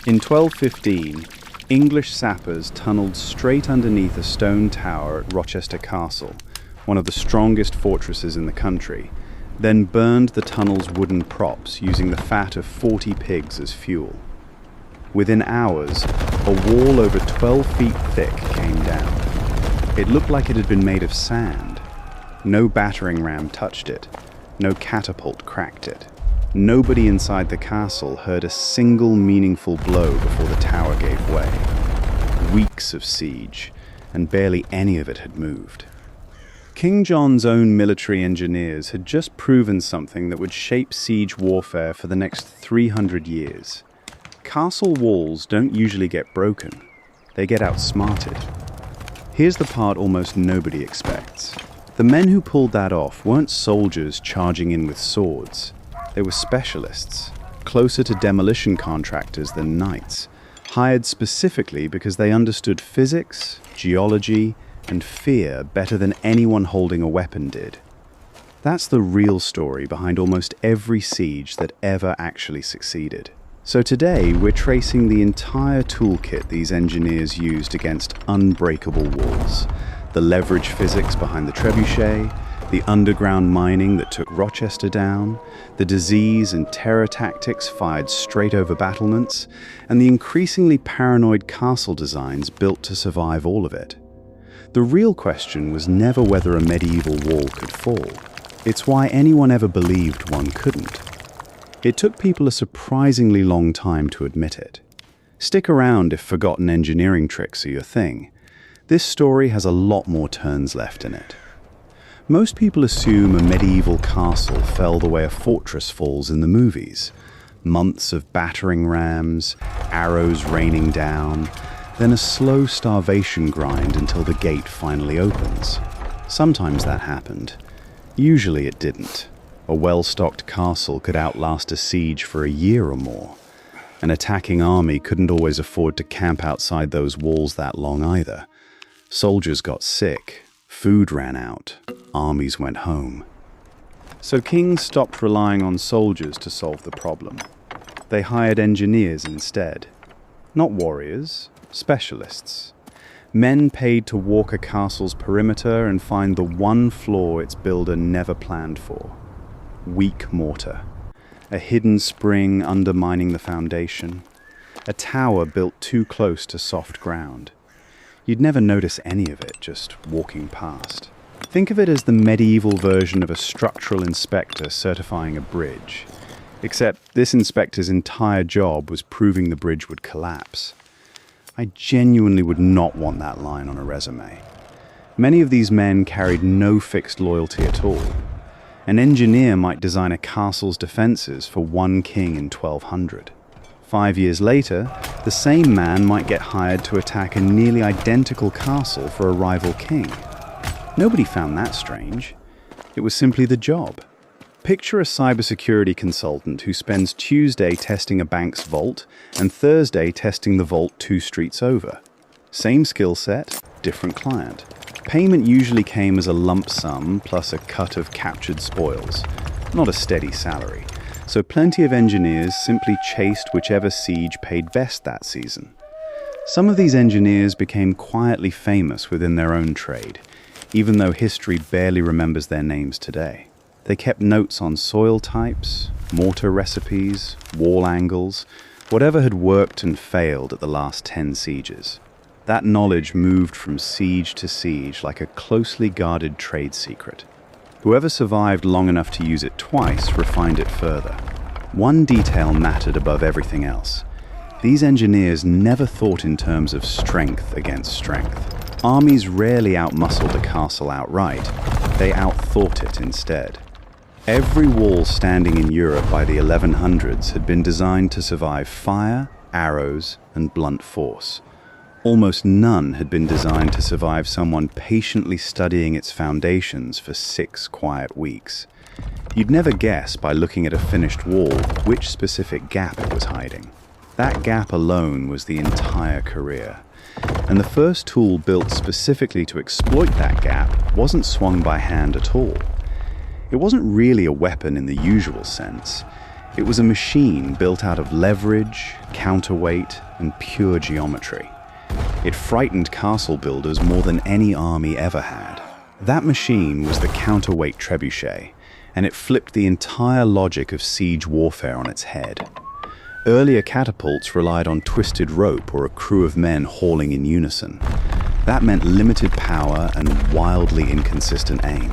In 1215, English sappers tunneled straight underneath a stone tower at Rochester Castle, one of the strongest fortresses in the country, then burned the tunnel's wooden props using the fat of 40 pigs as fuel. Within hours, a wall over 12 feet thick came down. It looked like it had been made of sand. No battering ram touched it. No catapult cracked it. Nobody inside the castle heard a single meaningful blow before the tower gave way. Weeks of siege, and barely any of it had moved. King John's own military engineers had just proven something that would shape siege warfare for the next 300 years. Castle walls don't usually get broken. They get outsmarted. Here's the part almost nobody expects. The men who pulled that off weren't soldiers charging in with swords. They were specialists, closer to demolition contractors than knights, hired specifically because they understood physics, geology, and fear better than anyone holding a weapon did. That's the real story behind almost every siege that ever actually succeeded. So today, we're tracing the entire toolkit these engineers used against unbreakable walls. The leverage physics behind the trebuchet, the underground mining that took Rochester down, the disease and terror tactics fired straight over battlements, and the increasingly paranoid castle designs built to survive all of it. The real question was never whether a medieval wall could fall. It's why anyone ever believed one couldn't. It took people a surprisingly long time to admit it. Stick around if forgotten engineering tricks are your thing. This story has a lot more turns left in it. Most people assume a medieval castle fell the way a fortress falls in the movies. Months of battering rams, arrows raining down, then a slow starvation grind until the gate finally opens. Sometimes that happened. Usually it didn't. A well-stocked castle could outlast a siege for a year or more. An attacking army couldn't always afford to camp outside those walls that long either. Soldiers got sick, food ran out, armies went home. So kings stopped relying on soldiers to solve the problem. They hired engineers instead. Not warriors, specialists. Men paid to walk a castle's perimeter and find the one flaw its builder never planned for. Weak mortar. A hidden spring undermining the foundation. A tower built too close to soft ground. You'd never notice any of it just walking past. Think of it as the medieval version of a structural inspector certifying a bridge. Except this inspector's entire job was proving the bridge would collapse. I genuinely would not want that line on a resume. Many of these men carried no fixed loyalty at all. An engineer might design a castle's defenses for one king in 1200. 5 years later, the same man might get hired to attack a nearly identical castle for a rival king. Nobody found that strange. It was simply the job. Picture a cybersecurity consultant who spends Tuesday testing a bank's vault and Thursday testing the vault 2 streets over. Same skill set, different client. Payment usually came as a lump sum plus a cut of captured spoils, not a steady salary. So plenty of engineers simply chased whichever siege paid best that season. Some of these engineers became quietly famous within their own trade, even though history barely remembers their names today. They kept notes on soil types, mortar recipes, wall angles, whatever had worked and failed at the last 10 sieges. That knowledge moved from siege to siege like a closely guarded trade secret. Whoever survived long enough to use it twice refined it further. One detail mattered above everything else. These engineers never thought in terms of strength against strength. Armies rarely outmuscled a castle outright. They outthought it instead. Every wall standing in Europe by the 1100s had been designed to survive fire, arrows, and blunt force. Almost none had been designed to survive someone patiently studying its foundations for 6 quiet weeks. You'd never guess by looking at a finished wall which specific gap it was hiding. That gap alone was the entire career. And the first tool built specifically to exploit that gap wasn't swung by hand at all. It wasn't really a weapon in the usual sense. It was a machine built out of leverage, counterweight, and pure geometry. It frightened castle builders more than any army ever had. That machine was the counterweight trebuchet, and it flipped the entire logic of siege warfare on its head. Earlier catapults relied on twisted rope or a crew of men hauling in unison. That meant limited power and wildly inconsistent aim.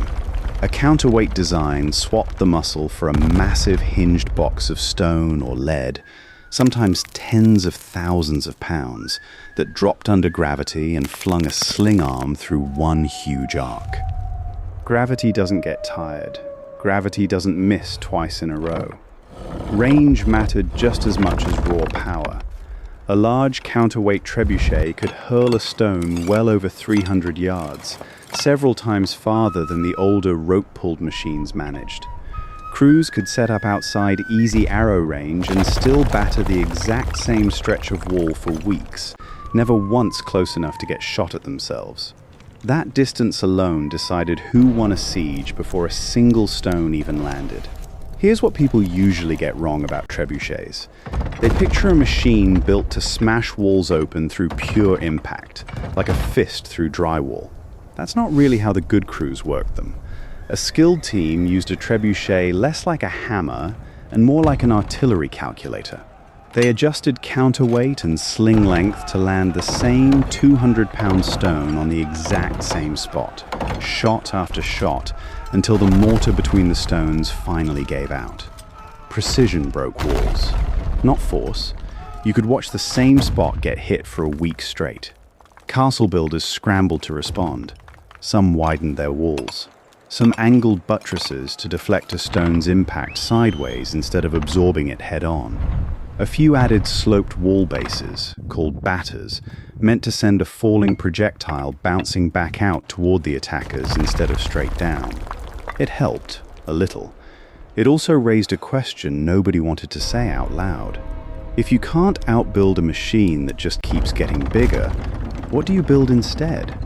A counterweight design swapped the muscle for a massive hinged box of stone or lead, sometimes tens of thousands of pounds, that dropped under gravity and flung a sling arm through one huge arc. Gravity doesn't get tired. Gravity doesn't miss twice in a row. Range mattered just as much as raw power. A large counterweight trebuchet could hurl a stone well over 300 yards, several times farther than the older rope-pulled machines managed. Crews could set up outside easy arrow range and still batter the exact same stretch of wall for weeks, never once close enough to get shot at themselves. That distance alone decided who won a siege before a single stone even landed. Here's what people usually get wrong about trebuchets. They picture a machine built to smash walls open through pure impact, like a fist through drywall. That's not really how the good crews worked them. A skilled team used a trebuchet less like a hammer and more like an artillery calculator. They adjusted counterweight and sling length to land the same 200-pound stone on the exact same spot, shot after shot, until the mortar between the stones finally gave out. Precision broke walls, not force. You could watch the same spot get hit for a week straight. Castle builders scrambled to respond. Some widened their walls. Some angled buttresses to deflect a stone's impact sideways instead of absorbing it head-on. A few added sloped wall bases, called batters, meant to send a falling projectile bouncing back out toward the attackers instead of straight down. It helped, a little. It also raised a question nobody wanted to say out loud. If you can't outbuild a machine that just keeps getting bigger, what do you build instead?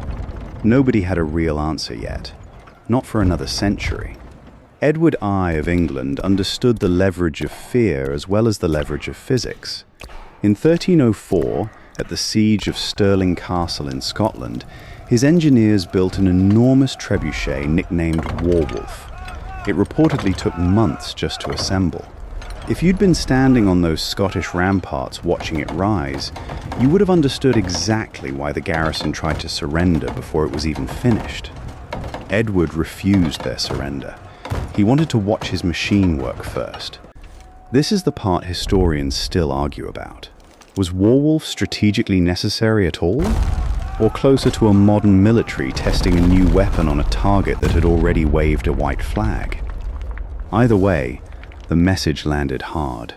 Nobody had a real answer yet. Not for another century. Edward I of England understood the leverage of fear as well as the leverage of physics. In 1304, at the siege of Stirling Castle in Scotland, his engineers built an enormous trebuchet nicknamed Warwolf. It reportedly took months just to assemble. If you'd been standing on those Scottish ramparts watching it rise, you would have understood exactly why the garrison tried to surrender before it was even finished. Edward refused their surrender. He wanted to watch his machine work first. This is the part historians still argue about. Was Warwolf strategically necessary at all? Or closer to a modern military testing a new weapon on a target that had already waved a white flag? Either way, the message landed hard.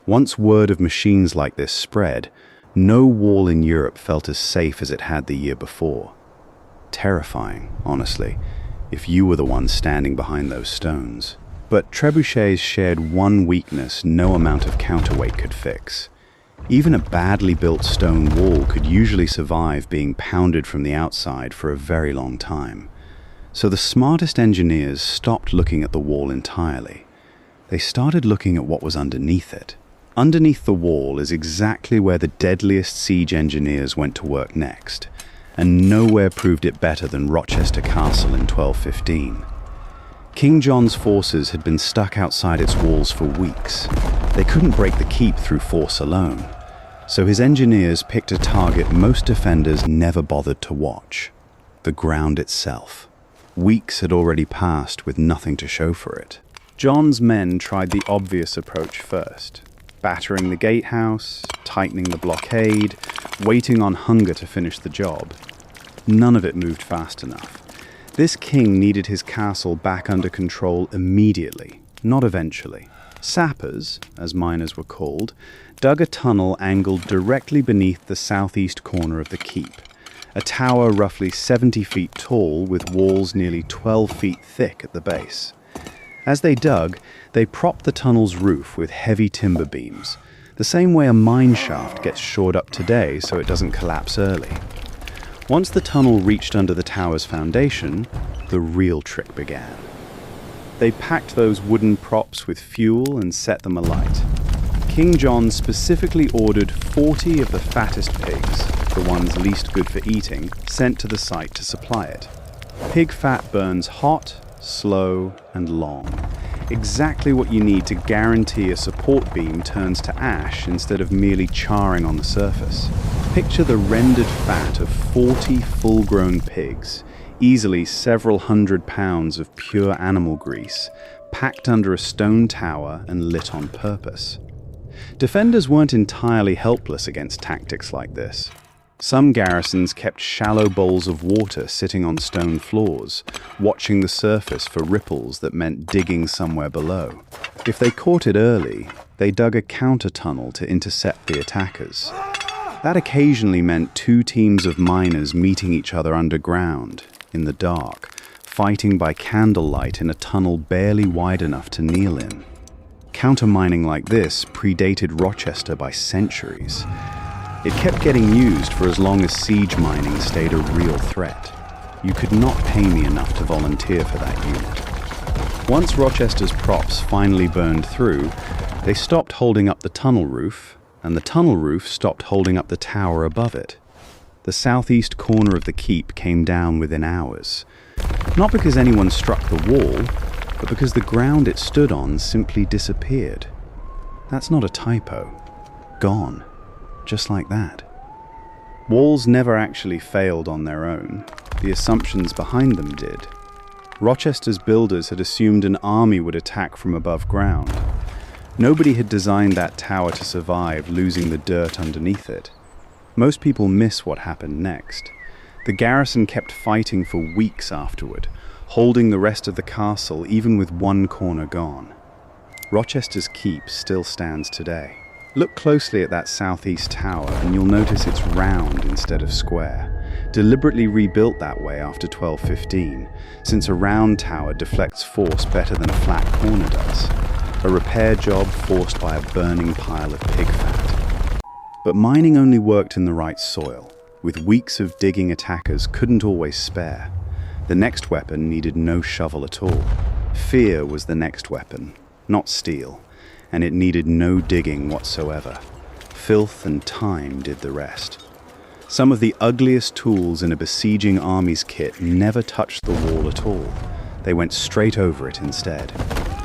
Once word of machines like this spread, no wall in Europe felt as safe as it had the year before. Terrifying, honestly, if you were the one standing behind those stones. But trebuchets shared one weakness no amount of counterweight could fix. Even a badly built stone wall could usually survive being pounded from the outside for a very long time. So the smartest engineers stopped looking at the wall entirely. They started looking at what was underneath it. Underneath the wall is exactly where the deadliest siege engineers went to work next, and nowhere proved it better than Rochester Castle in 1215. King John's forces had been stuck outside its walls for weeks. They couldn't break the keep through force alone, so his engineers picked a target most defenders never bothered to watch: the ground itself. Weeks had already passed with nothing to show for it. John's men tried the obvious approach first: battering the gatehouse, tightening the blockade, waiting on hunger to finish the job. None of it moved fast enough. This king needed his castle back under control immediately, not eventually. Sappers, as miners were called, dug a tunnel angled directly beneath the southeast corner of the keep, a tower roughly 70 feet tall with walls nearly 12 feet thick at the base. As they dug, they propped the tunnel's roof with heavy timber beams, the same way a mine shaft gets shored up today so it doesn't collapse early. Once the tunnel reached under the tower's foundation, the real trick began. They packed those wooden props with fuel and set them alight. King John specifically ordered 40 of the fattest pigs, the ones least good for eating, sent to the site to supply it. Pig fat burns hot, slow, and long. Exactly what you need to guarantee a support beam turns to ash instead of merely charring on the surface. Picture the rendered fat of 40 full-grown pigs, easily several hundred pounds of pure animal grease, packed under a stone tower and lit on purpose. Defenders weren't entirely helpless against tactics like this. Some garrisons kept shallow bowls of water sitting on stone floors, watching the surface for ripples that meant digging somewhere below. If they caught it early, they dug a counter-tunnel to intercept the attackers. That occasionally meant two teams of miners meeting each other underground, in the dark, fighting by candlelight in a tunnel barely wide enough to kneel in. Counter-mining like this predated Rochester by centuries. It kept getting used for as long as siege mining stayed a real threat. You could not pay me enough to volunteer for that unit. Once Rochester's props finally burned through, they stopped holding up the tunnel roof, and the tunnel roof stopped holding up the tower above it. The southeast corner of the keep came down within hours. Not because anyone struck the wall, but because the ground it stood on simply disappeared. That's not a typo. Gone. Just like that. Walls never actually failed on their own. The assumptions behind them did. Rochester's builders had assumed an army would attack from above ground. Nobody had designed that tower to survive losing the dirt underneath it. Most people miss what happened next. The garrison kept fighting for weeks afterward, holding the rest of the castle even with one corner gone. Rochester's keep still stands today. Look closely at that southeast tower and you'll notice it's round instead of square, deliberately rebuilt that way after 1215, since a round tower deflects force better than a flat corner does. A repair job forced by a burning pile of pig fat. But mining only worked in the right soil. With weeks of digging, attackers couldn't always spare. The next weapon needed no shovel at all. Fear was the next weapon, not steel. And it needed no digging whatsoever. Filth and time did the rest. Some of the ugliest tools in a besieging army's kit never touched the wall at all. They went straight over it instead.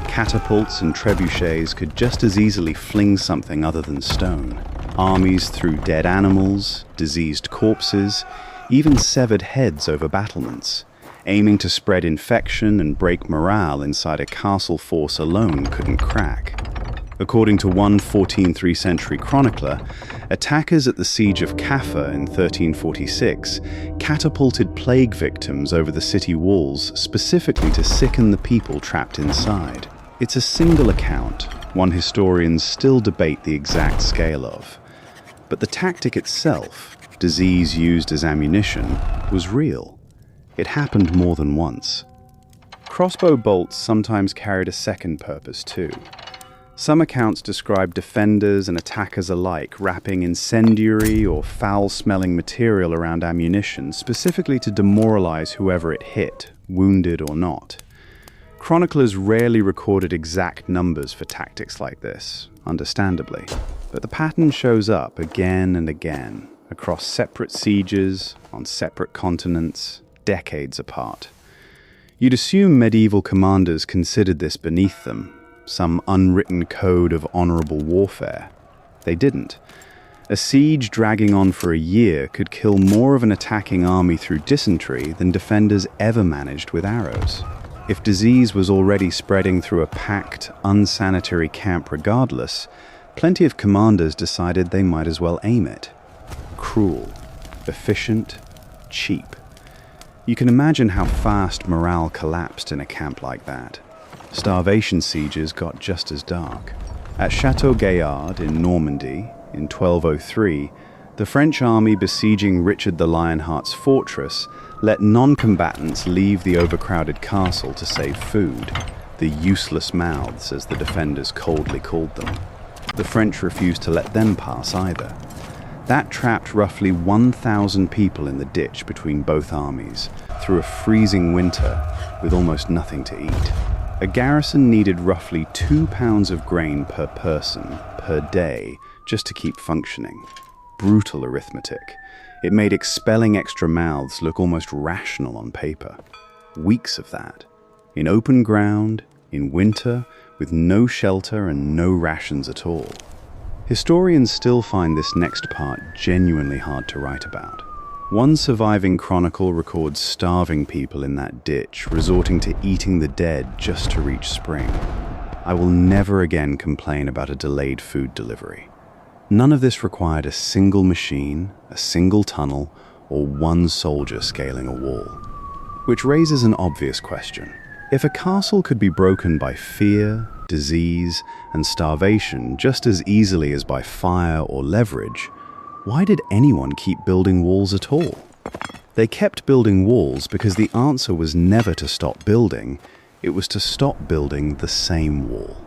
Catapults and trebuchets could just as easily fling something other than stone. Armies threw dead animals, diseased corpses, even severed heads over battlements. Aiming to spread infection and break morale inside a castle force alone couldn't crack. According to one 14th century chronicler, attackers at the siege of Kaffa in 1346 catapulted plague victims over the city walls specifically to sicken the people trapped inside. It's a single account, one historians still debate the exact scale of. But the tactic itself, disease used as ammunition, was real. It happened more than once. Crossbow bolts sometimes carried a second purpose too. Some accounts describe defenders and attackers alike wrapping incendiary or foul-smelling material around ammunition specifically to demoralize whoever it hit, wounded or not. Chroniclers rarely recorded exact numbers for tactics like this, understandably, but the pattern shows up again and again, across separate sieges, on separate continents, decades apart. You'd assume medieval commanders considered this beneath them, some unwritten code of honorable warfare. They didn't. A siege dragging on for a year could kill more of an attacking army through dysentery than defenders ever managed with arrows. If disease was already spreading through a packed, unsanitary camp regardless, plenty of commanders decided they might as well aim it. Cruel, efficient, cheap. You can imagine how fast morale collapsed in a camp like that. Starvation sieges got just as dark. At Château Gaillard in Normandy, in 1203, the French army besieging Richard the Lionheart's fortress let non-combatants leave the overcrowded castle to save food, the useless mouths as the defenders coldly called them. The French refused to let them pass either. That trapped roughly 1,000 people in the ditch between both armies, through a freezing winter with almost nothing to eat. A garrison needed roughly 2 pounds of grain per person, per day, just to keep functioning. Brutal arithmetic. It made expelling extra mouths look almost rational on paper. Weeks of that. In open ground, in winter, with no shelter and no rations at all. Historians still find this next part genuinely hard to write about. One surviving chronicle records starving people in that ditch, resorting to eating the dead just to reach spring. I will never again complain about a delayed food delivery. None of this required a single machine, a single tunnel, or one soldier scaling a wall. Which raises an obvious question. If a castle could be broken by fear, disease, and starvation just as easily as by fire or leverage, why did anyone keep building walls at all? They kept building walls because the answer was never to stop building, it was to stop building the same wall.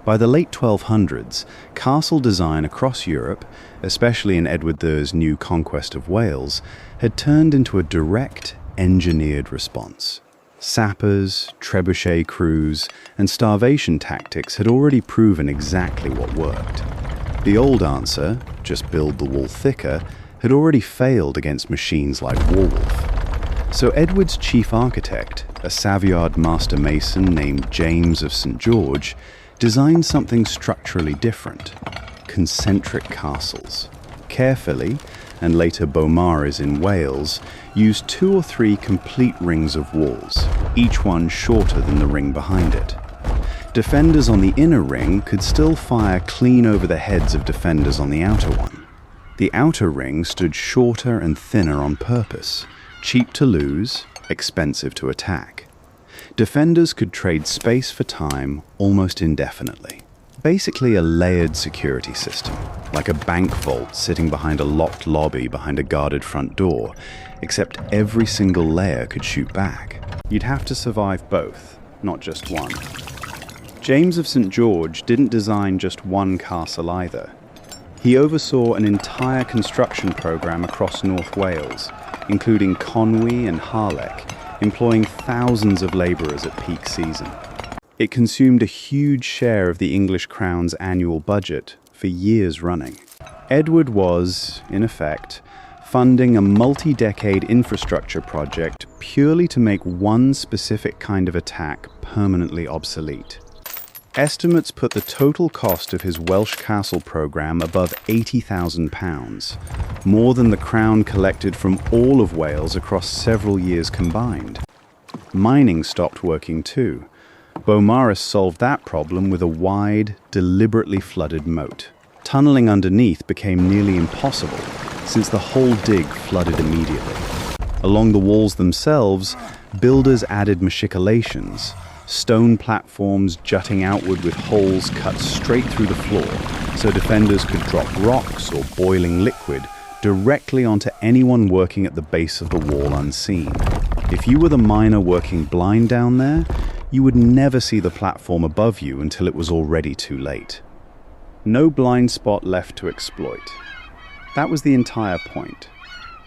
By the late 1200s, castle design across Europe, especially in Edward III's new conquest of Wales, had turned into a direct, engineered response. Sappers, trebuchet crews, and starvation tactics had already proven exactly what worked. The old answer, just build the wall thicker, had already failed against machines like Warwolf. So Edward's chief architect, a Savoyard master mason named James of St. George, designed something structurally different: concentric castles. Carefully, and later Beaumaris in Wales, used 2 or 3 complete rings of walls, each one shorter than the ring behind it. Defenders on the inner ring could still fire clean over the heads of defenders on the outer one. The outer ring stood shorter and thinner on purpose, cheap to lose, expensive to attack. Defenders could trade space for time almost indefinitely. Basically a layered security system, like a bank vault sitting behind a locked lobby behind a guarded front door, except every single layer could shoot back. You'd have to survive both, not just one. James of St. George didn't design just one castle either. He oversaw an entire construction program across North Wales, including Conwy and Harlech, employing thousands of labourers at peak season. It consumed a huge share of the English crown's annual budget for years running. Edward was, in effect, funding a multi-decade infrastructure project purely to make one specific kind of attack permanently obsolete. Estimates put the total cost of his Welsh castle programme above £80,000, more than the Crown collected from all of Wales across several years combined. Mining stopped working too. Beaumaris solved that problem with a wide, deliberately flooded moat. Tunnelling underneath became nearly impossible, since the whole dig flooded immediately. Along the walls themselves, builders added machicolations, stone platforms jutting outward with holes cut straight through the floor, so defenders could drop rocks or boiling liquid directly onto anyone working at the base of the wall unseen. If you were the miner working blind down there, you would never see the platform above you until it was already too late. No blind spot left to exploit. That was the entire point.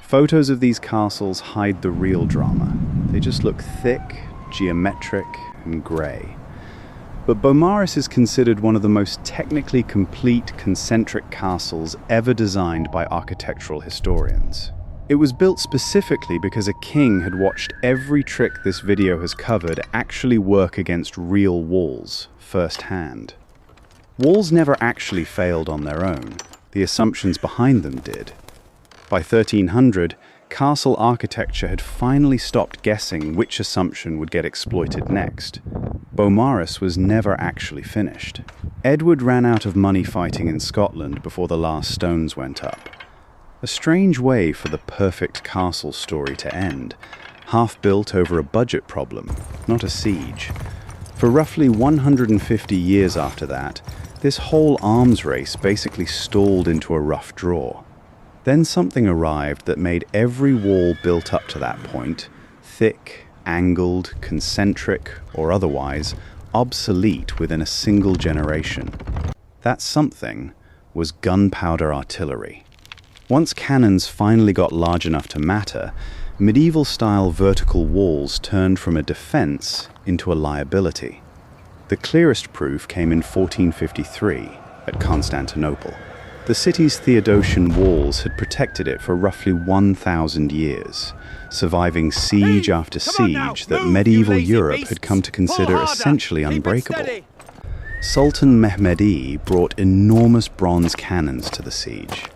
Photos of these castles hide the real drama. They just look thick, geometric, and grey. But Beaumaris is considered one of the most technically complete concentric castles ever designed by architectural historians. It was built specifically because a king had watched every trick this video has covered actually work against real walls, firsthand. Walls never actually failed on their own. The assumptions behind them did. By 1300, castle architecture had finally stopped guessing which assumption would get exploited next. Beaumaris was never actually finished. Edward ran out of money fighting in Scotland before the last stones went up. A strange way for the perfect castle story to end, half built over a budget problem, not a siege. For roughly 150 years after that, this whole arms race basically stalled into a rough draw. Then something arrived that made every wall built up to that point, thick, angled, concentric, or otherwise, obsolete within a single generation. That something was gunpowder artillery. Once cannons finally got large enough to matter, Medieval-style vertical walls turned from a defense into a liability. The clearest proof came in 1453 at Constantinople. The city's Theodosian walls had protected it for roughly 1,000 years, surviving siege after siege that medieval Europe had come to consider essentially unbreakable. Sultan Mehmed brought enormous bronze cannons to the siege.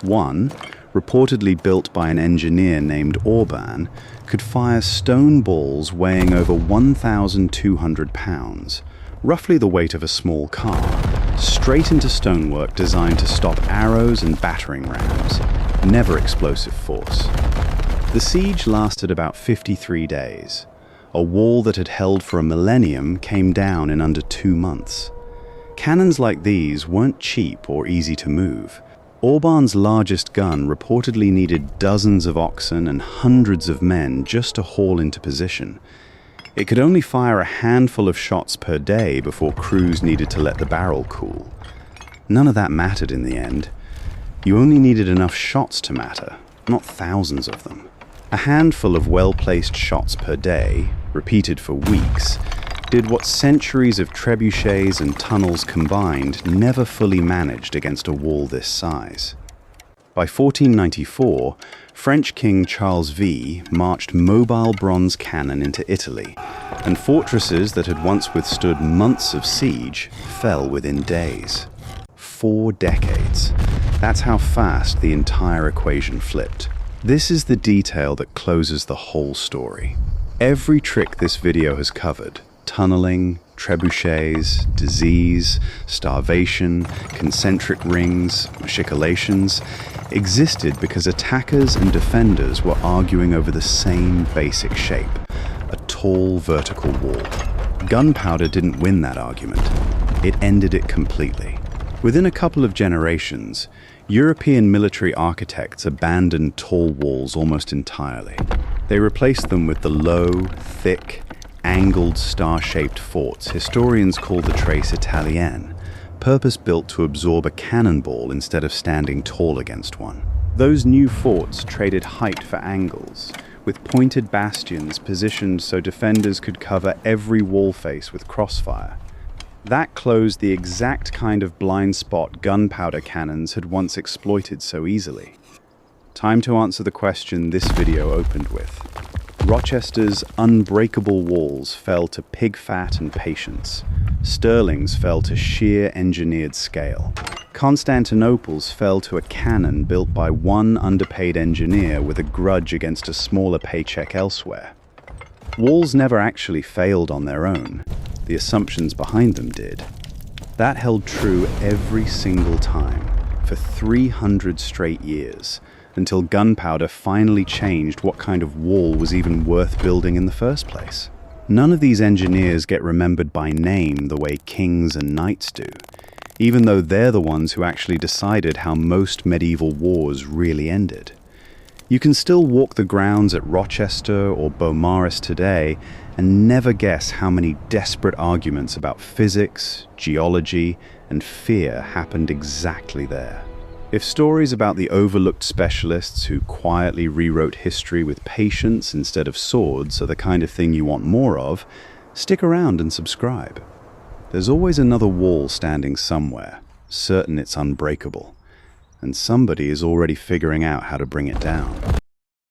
One, reportedly built by an engineer named Orban, could fire stone balls weighing over 1,200 pounds, roughly the weight of a small car, straight into stonework designed to stop arrows and battering rams, never explosive force. The siege lasted about 53 days. A wall that had held for a millennium came down in under 2 months. Cannons like these weren't cheap or easy to move. Orban's largest gun reportedly needed dozens of oxen and hundreds of men just to haul into position. It could only fire a handful of shots per day before crews needed to let the barrel cool. None of that mattered in the end. You only needed enough shots to matter, not thousands of them. A handful of well-placed shots per day, repeated for weeks, did what centuries of trebuchets and tunnels combined never fully managed against a wall this size. By 1494, French King Charles V marched mobile bronze cannon into Italy, and fortresses that had once withstood months of siege fell within days. 4 decades. That's how fast the entire equation flipped. This is the detail that closes the whole story. Every trick this video has covered, tunneling, trebuchets, disease, starvation, concentric rings, machicolations, existed because attackers and defenders were arguing over the same basic shape, a tall vertical wall. Gunpowder didn't win that argument. It ended it completely. Within a couple of generations, European military architects abandoned tall walls almost entirely. They replaced them with the low, thick, angled star-shaped forts historians call the Tres Italienne, purpose-built to absorb a cannonball instead of standing tall against one. Those new forts traded height for angles, with pointed bastions positioned so defenders could cover every wall face with crossfire. That closed the exact kind of blind spot gunpowder cannons had once exploited so easily. Time to answer the question this video opened with. Rochester's unbreakable walls fell to pig fat and patience. Stirling's fell to sheer engineered scale. Constantinople's fell to a cannon built by one underpaid engineer with a grudge against a smaller paycheck elsewhere. Walls never actually failed on their own. The assumptions behind them did. That held true every single time, for 300 straight years, until gunpowder finally changed what kind of wall was even worth building in the first place. None of these engineers get remembered by name the way kings and knights do, even though they're the ones who actually decided how most medieval wars really ended. You can still walk the grounds at Rochester or Beaumaris today and never guess how many desperate arguments about physics, geology, and fear happened exactly there. If stories about the overlooked specialists who quietly rewrote history with patience instead of swords are the kind of thing you want more of, stick around and subscribe. There's always another wall standing somewhere, certain it's unbreakable, and somebody is already figuring out how to bring it down.